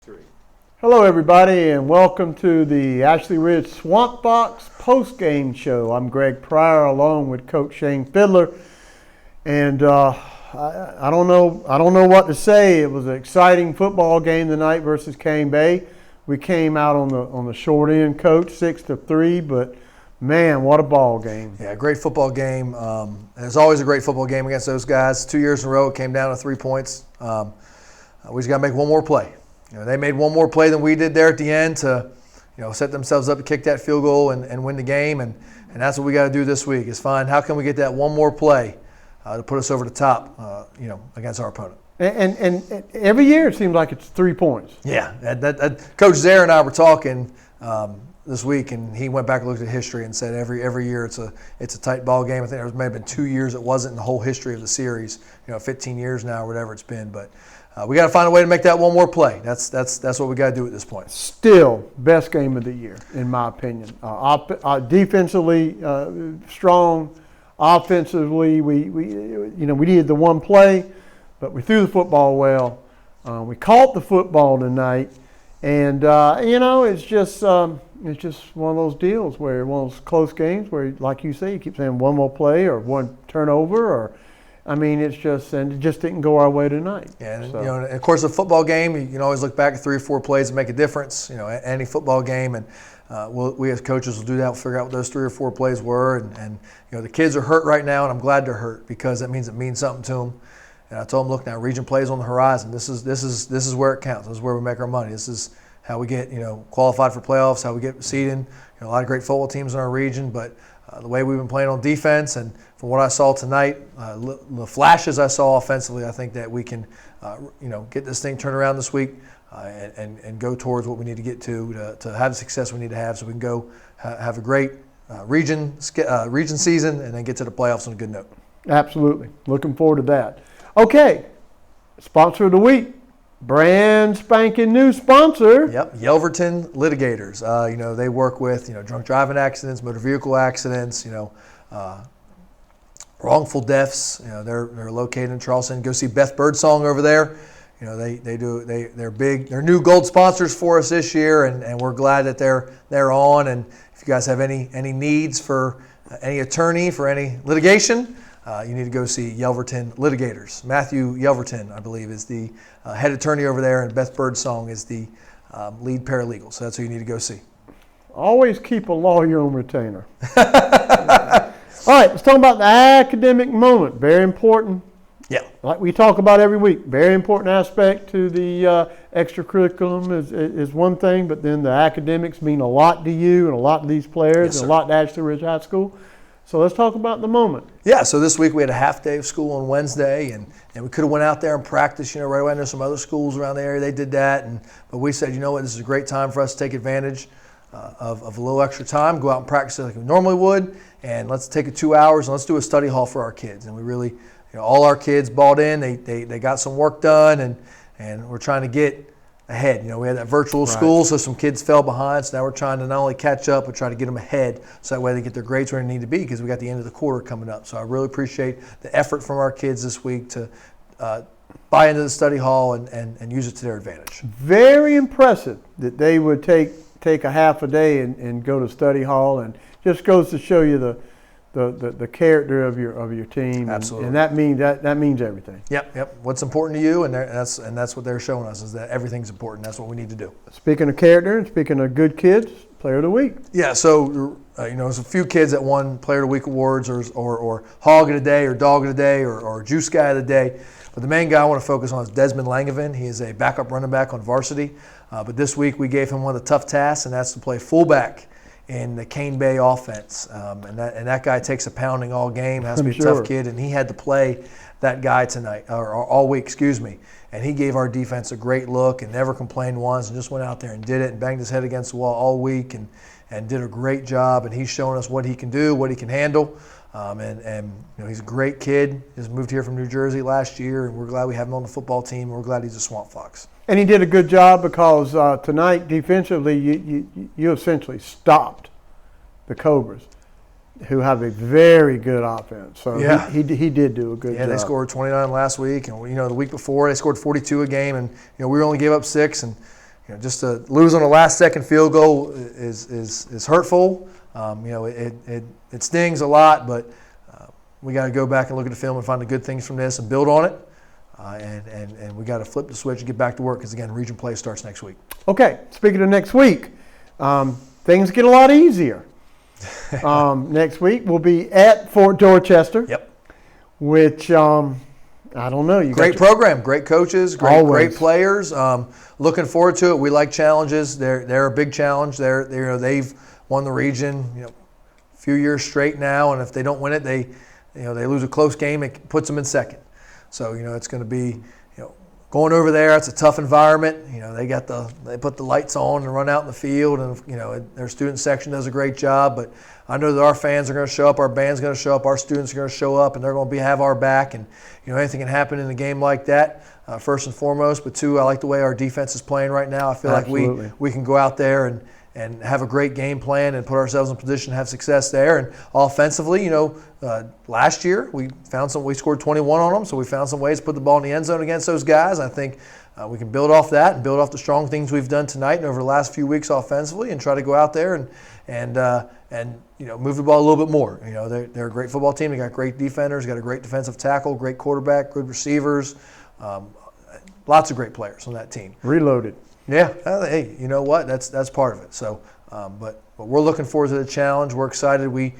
3. Hello, everybody, and welcome to the Ashley Ridge Swamp Fox post-game show. I'm Greg Pryor, along with Coach Shane Fiddler, and I don't know what to say. It was an exciting football game tonight versus Cane Bay. We came out on the short end, Coach, 6-3, but man, what a ball game! Yeah, great football game. There's always a great football game against those guys. 2 years in a row, it came down to 3 points. We just got to make one more play. They made one more play than we did there at the end to, set themselves up to kick that field goal and win the game. And that's what we got to do this week is find how can we get that one more play to put us over the top, against our opponent. And every year it seems like it's 3 points. Yeah, Coach Zare and I were talking this week, and he went back and looked at history and said every year it's a tight ball game. I think there may have been 2 years it wasn't in the whole history of the series. 15 years now or whatever it's been, but. We got to find a way to make that one more play. That's what we got to do at this point. Still, best game of the year, in my opinion. Defensively strong, offensively we needed the one play, but we threw the football well. We caught the football tonight, and it's just one of those deals where one of those close games where, like you say, you keep saying one more play or one turnover or. It just didn't go our way tonight. Yeah, and, and of course, a football game, you can always look back at 3 or 4 plays and make a difference. Any football game, and we as coaches will do that. We'll figure out what those 3 or 4 plays were, and the kids are hurt right now, and I'm glad they're hurt because that means it means something to them. And I told them, look, now region plays on the horizon. This is where it counts. This is where we make our money. This is how we get qualified for playoffs. How we get seeded. A lot of great football teams in our region, but. The way we've been playing on defense and from what I saw tonight, the flashes I saw offensively, I think that we can, get this thing turned around this week and go towards what we need to get to have the success we need to have so we can go have a great region season and then get to the playoffs on a good note. Absolutely. Looking forward to that. Okay, sponsor of the week. Brand spanking new sponsor. Yep, Yelverton Litigators. They work with drunk driving accidents, motor vehicle accidents, wrongful deaths. They're located in Charleston. Go see Beth Birdsong over there. They're big. They're new gold sponsors for us this year, and we're glad that they're on. And if you guys have any needs for any attorney for any litigation. You need to go see Yelverton Litigators. Matthew Yelverton, I believe, is the head attorney over there, and Beth Birdsong is the lead paralegal. So that's who you need to go see. Always keep a lawyer on retainer. All right, let's talk about the academic moment. Very important. Yeah. Like we talk about every week. Very important aspect to the extracurriculum is one thing, but then the academics mean a lot to you and a lot to these players yes, and a lot to Ashley Ridge High School. So let's talk about the moment. Yeah, so this week we had a half day of school on Wednesday, and we could have went out there and practiced, right away. I know some other schools around the area, they did that. But we said, this is a great time for us to take advantage of a little extra time, go out and practice like we normally would, and let's take 2 hours and let's do a study hall for our kids. And we really, all our kids bought in. They got some work done, and we're trying to get ahead. We had that virtual school, so some kids fell behind. So now we're trying to not only catch up, but try to get them ahead so that way they get their grades where they need to be because we got the end of the quarter coming up. So I really appreciate the effort from our kids this week to buy into the study hall and use it to their advantage. Very impressive that they would take a half a day and go to study hall, and just goes to show you the character of your team. Absolutely. And that means everything. Yep. What's important to you, and that's what they're showing us is that everything's important. That's what we need to do. Speaking of character and speaking of good kids, Player of the Week. Yeah. So there's a few kids that won Player of the Week awards or Hog of the Day or Dog of the Day or Juice Guy of the Day. But the main guy I want to focus on is Desmond Langevin. He is a backup running back on varsity. But this week we gave him one of the tough tasks, and that's to play fullback in the Cane Bay offense. And that guy takes a pounding all game, has to be a tough kid, and he had to play that guy tonight, or all week, And he gave our defense a great look and never complained once and just went out there and did it and banged his head against the wall all week and did a great job. And he's showing us what he can do, what he can handle. He's a great kid. He's moved here from New Jersey last year, and we're glad we have him on the football team, and we're glad he's a Swamp Fox. And he did a good job because tonight, defensively, you essentially stopped the Cobras, who have a very good offense. So yeah. he did do a good job. Yeah, they scored 29 last week, and the week before they scored 42 a game, and we only gave up 6, and just to lose on a last-second field goal is hurtful. It stings a lot, but we got to go back and look at the film and find the good things from this and build on it. And we got to flip the switch and get back to work because, again, region play starts next week. Okay, speaking of next week, things get a lot easier. Next week we'll be at Fort Dorchester. Yep. Which, I don't know. Great program, great coaches, great players. Looking forward to it. We like challenges. They're a big challenge. They've won the region a few years straight now, and if they don't win it, they lose a close game. It puts them in second. So it's going to be going over there. It's a tough environment. They put the lights on and run out in the field, and their student section does a great job. But I know that our fans are going to show up, our band's going to show up, our students are going to show up, and they're going to have our back. And anything can happen in a game like that. First and foremost, but two, I like the way our defense is playing right now. I feel Absolutely. like we can go out there and have a great game plan and put ourselves in position to have success there. And offensively, last year we scored 21 on them, so we found some ways to put the ball in the end zone against those guys. I think we can build off that and build off the strong things we've done tonight and over the last few weeks offensively, and try to go out there and move the ball a little bit more. They're a great football team. They got great defenders, got a great defensive tackle, great quarterback, good receivers, lots of great players on that team. Reloaded. Yeah. Hey, you know what? That's part of it. So, but we're looking forward to the challenge. We're excited. We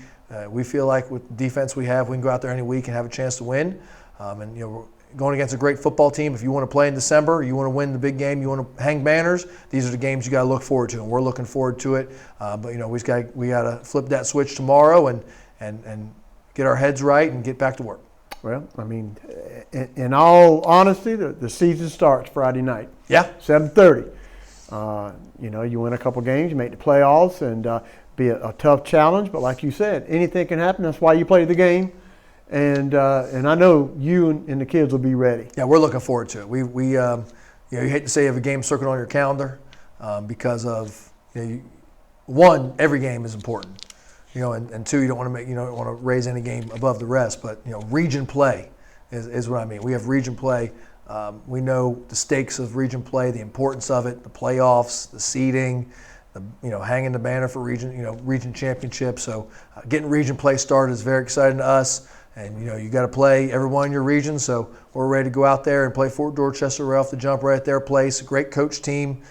feel like with the defense we have, we can go out there any week and have a chance to win. We're going against a great football team. If you want to play in December, you want to win the big game, you want to hang banners, these are the games you got to look forward to, and we're looking forward to it. But we got to flip that switch tomorrow and get our heads right and get back to work. Well, I mean, in all honesty, the season starts Friday night. Yeah. 7:30. You win a couple games, you make the playoffs, and be a tough challenge. But like you said, anything can happen. That's why you play the game. And I know you and the kids will be ready. Yeah, we're looking forward to it. We you hate to say you have a game circled on your calendar because of one, every game is important. And two, you don't want to raise any game above the rest. But region play is what I mean. We have region play. We know the stakes of region play, the importance of it, the playoffs, the seeding, hanging the banner for region championship. So getting region play started is very exciting to us. And you got to play everyone in your region. So we're ready to go out there and play Fort Dorchester right off the jump, right at their place. A great coach team,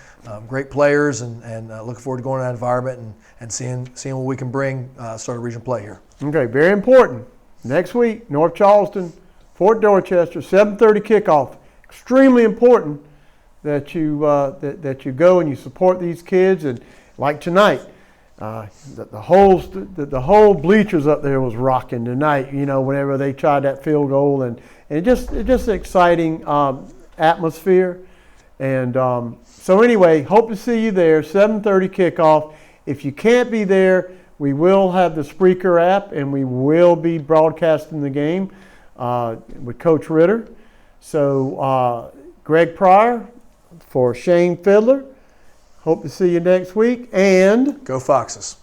great players, and looking forward to going to that environment and seeing what we can bring start a region play here. Okay, very important. Next week, North Charleston, Fort Dorchester, 7:30 kickoff. Extremely important that you that you go and you support these kids. And like tonight, the whole bleachers up there was rocking tonight. Whenever they tried that field goal, and just an exciting atmosphere. And so anyway, hope to see you there. 7:30 kickoff. If you can't be there, we will have the Spreaker app, and we will be broadcasting the game with Coach Ritter. So Greg Pryor for Shane Fiddler. Hope to see you next week. And go Foxes.